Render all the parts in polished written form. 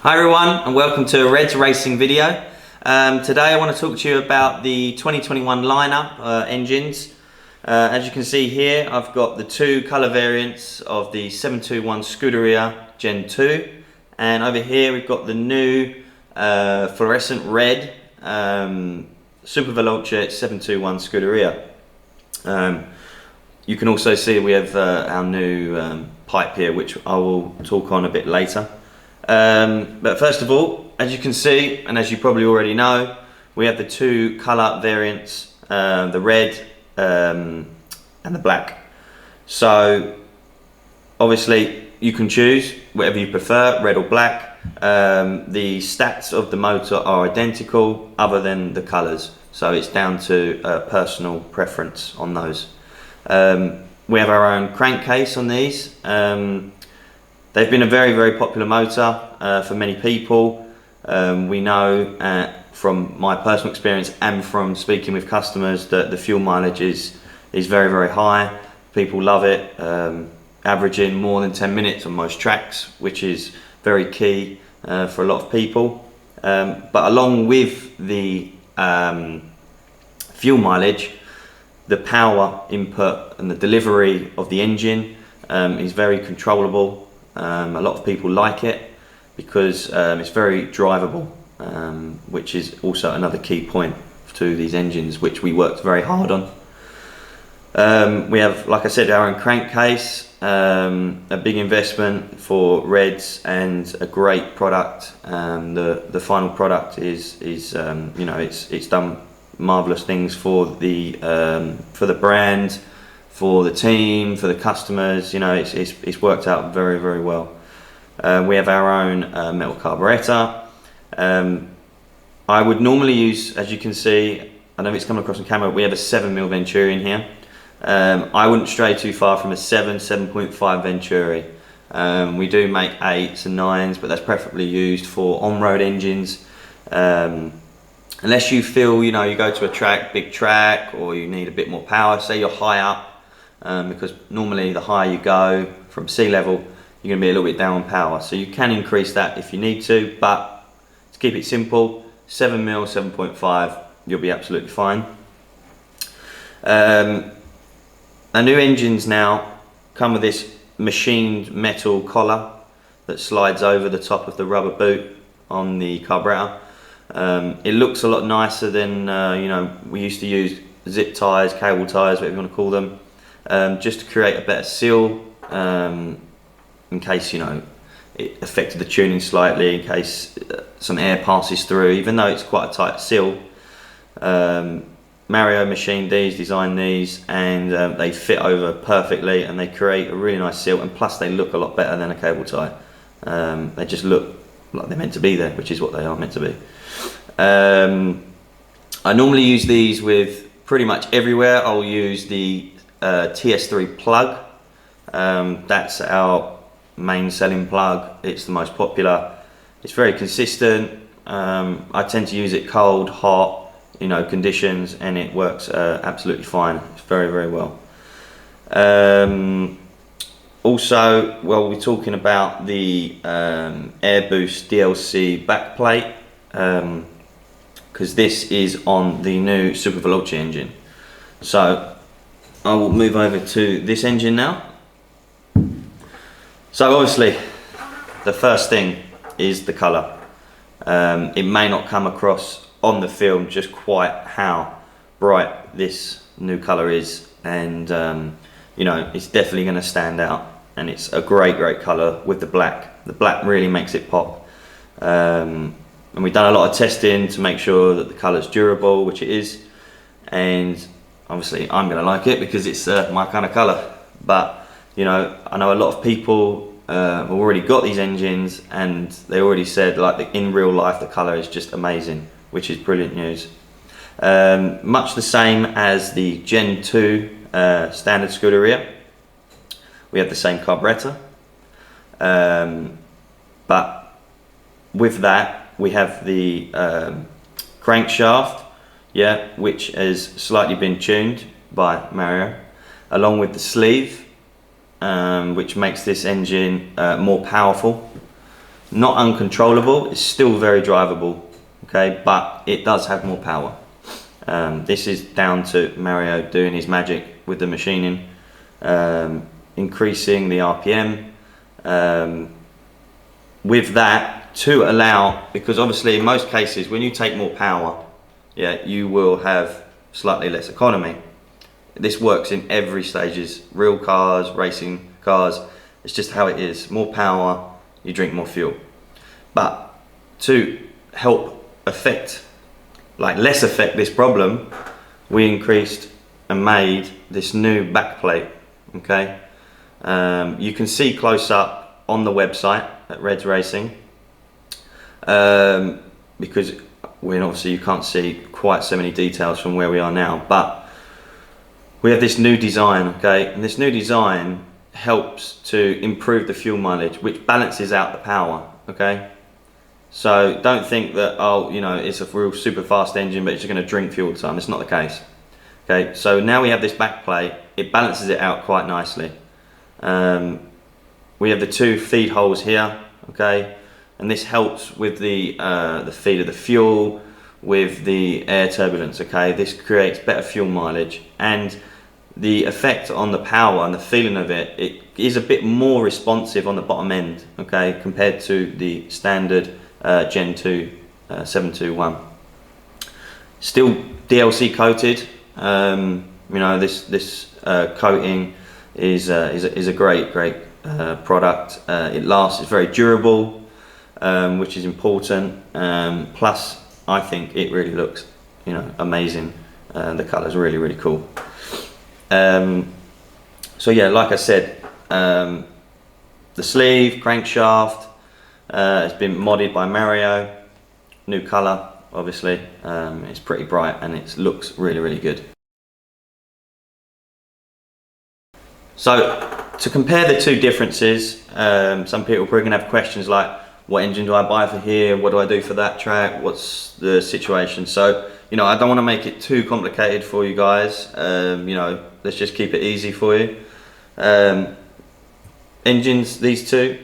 Hi everyone, and welcome to a Reds Racing video. Today I want to talk to you about the 2021 lineup engines. As you can see here, I've got the two colour variants of the 721 Scuderia Gen2, and over here we've got the new fluorescent red Superveloce 721 Scuderia. You can also see we have our new pipe here, which I will talk on a bit later. But first of all, as you can see, and as you probably already know, we have the two colour variants, the red and the black. So obviously you can choose whatever you prefer, red or black. The stats of the motor are identical other than the colours, so it's down to personal preference on those. We have our own crankcase on these. They've been a very popular motor for many people. We know from my personal experience and from speaking with customers that the fuel mileage is very high. People love it, averaging more than 10 minutes on most tracks, which is very key for a lot of people. But along with the fuel mileage, the power input and the delivery of the engine is very controllable. A lot of people like it because it's very drivable, which is also another key point to these engines, which we worked very hard on. We have, like I said, our own crankcase, a big investment for Reds and a great product. The final product is you know, it's done marvelous things for the brand, for the team, for the customers. You know, it's worked out very well. We have our own metal carburetor. I would normally use, as you can see, I don't know if it's coming across on camera, we have a 7mm Venturi in here. I wouldn't stray too far from a 7.5 Venturi. We do make 8s and 9s, but that's preferably used for on-road engines. Unless you feel, you know, you go to a big track, or you need a bit more power, say you're high up, because normally the higher you go from sea level, you're going to be a little bit down on power. So you can increase that if you need to, but to keep it simple, 7mm, 7.5, you'll be absolutely fine. Our new engines now come with this machined metal collar that slides over the top of the rubber boot on the carburetor. It looks a lot nicer than you know, we used to use zip ties, cable ties, whatever you want to call them, just to create a better seal, in case, you know, it affected the tuning slightly, in case some air passes through, even though it's quite a tight seal. Mario machined these, designed these, and they fit over perfectly, and they create a really nice seal, and plus they look a lot better than a cable tie. They just look like they're meant to be there, which is what they are meant to be. I normally use these with pretty much everywhere. I'll use the TS3 plug. That's our main selling plug. It's the most popular. It's very consistent. I tend to use it cold, hot, you know, conditions, and it works absolutely fine. It's very well. Also, well, we're talking about the Air Boost DLC backplate, because this is on the new Superveloce engine. So I will move over to this engine now. So obviously the first thing is the colour. It may not come across on the film just quite how bright this new colour is, and you know, it's definitely going to stand out, and it's a great colour with the black. The black really makes it pop. And we've done a lot of testing to make sure that the colour's durable, which it is, and obviously I'm going to like it because it's my kind of colour. But you know, I know a lot of people have already got these engines, and they already said, like, in real life the colour is just amazing, which is brilliant news. Much the same as the Gen 2 standard Scuderia. We have the same carburetor, but with that we have the crankshaft, yeah, which has slightly been tuned by Mario, along with the sleeve, which makes this engine more powerful. not uncontrollable, it's still very drivable, okay, but it does have more power. This is down to Mario doing his magic with the machining, increasing the RPM, with that to allow, because obviously in most cases when you take more power, yeah, you will have slightly less economy. This works in every stages, real cars, racing cars, it's just how it is. More power, you drink more fuel. But to help less affect this problem, we increased and made this new backplate, okay? You can see close up on the website at Reds Racing, because obviously you can't see quite so many details from where we are now, but we have this new design, okay? And this new design helps to improve the fuel mileage, which balances out the power, okay? So don't think that, oh, you know, it's a real super fast engine, but it's just going to drink fuel all the time. It's not the case. Okay, so now we have this backplate, it balances it out quite nicely. We have the two feed holes here, okay, and this helps with the feed of the fuel, with the air turbulence, okay. This creates better fuel mileage, and the effect on the power and the feeling of it, it is a bit more responsive on the bottom end, okay, compared to the standard Gen 2 721. Still DLC coated. You know, this coating is a great product. It lasts, it's very durable, which is important. Plus, I think it really looks, you know, amazing. The colour's really cool. So yeah, like I said, the sleeve, crankshaft, has been modded by Mario. New colour, obviously. It's pretty bright and it looks really good. So to compare the two differences, some people are probably gonna have questions like, what engine do I buy for here? What do I do for that track? What's the situation? So, you know, I don't want to make it too complicated for you guys. You know, let's just keep it easy for you. Engines, these two,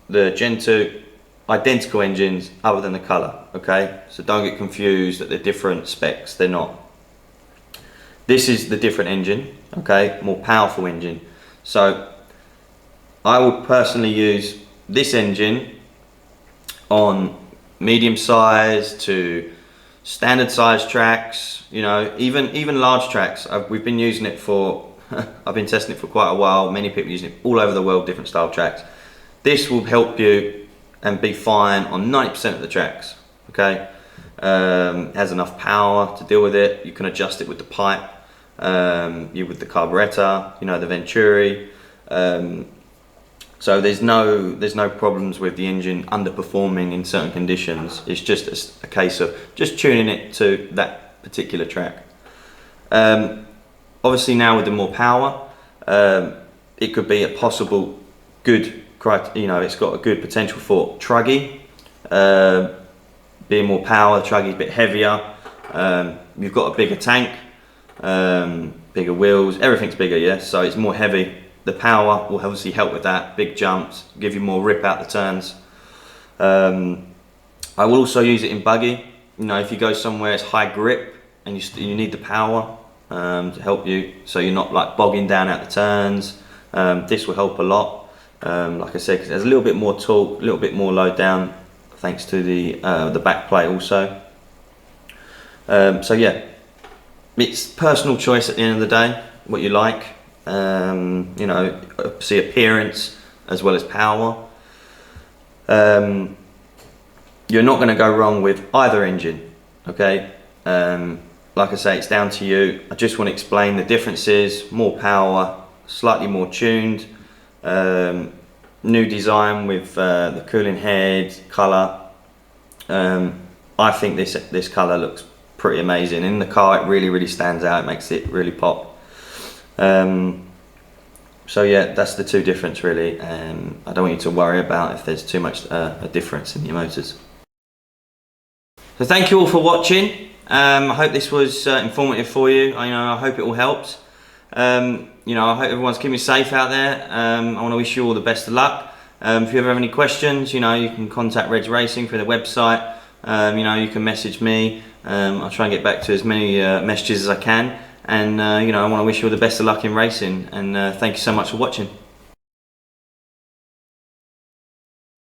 the Gen 2, identical engines other than the colour, okay? So don't get confused that they're different specs, they're not. This is the different engine, okay? More powerful engine. So I would personally use this engine on medium size to standard size tracks, you know, even large tracks. We've been using it for, I've been testing it for quite a while. Many people using it all over the world, different style tracks. This will help you and be fine on 90% of the tracks, okay? Has enough power to deal with it. You can adjust it with the pipe, with the carburetor, you know, the Venturi. So there's no problems with the engine underperforming in certain conditions. It's just a case of just tuning it to that particular track. Obviously now with the more power, it could be a possible good, you know, it's got a good potential for truggy, being more power. Truggy's a bit heavier. You've got a bigger tank, bigger wheels, everything's bigger, yeah, so it's more heavy. The power will obviously help with that, big jumps, give you more rip out the turns. I will also use it in buggy. You know, if you go somewhere it's high grip and you need the power to help you, so you're not like bogging down out the turns. This will help a lot. Like I said, 'cause there's a little bit more torque, a little bit more load down, thanks to the back plate also. So yeah, it's personal choice at the end of the day, what you like. You know, see appearance as well as power. You're not going to go wrong with either engine, okay? Like I say, it's down to you. I just want to explain the differences. More power, slightly more tuned, new design with the cooling head, colour. I think this colour looks pretty amazing. In the car it really stands out, it makes it really pop. So yeah, that's the two difference really. I don't want you to worry about if there's too much a difference in your motors. So thank you all for watching. I hope this was informative for you. I hope it all helped. You know, I hope everyone's keeping safe out there. I want to wish you all the best of luck. If you ever have any questions, you know, you can contact Reg Racing through the website. You know, you can message me. I'll try and get back to as many messages as I can. And you know, I want to wish you all the best of luck in racing. And thank you so much for watching.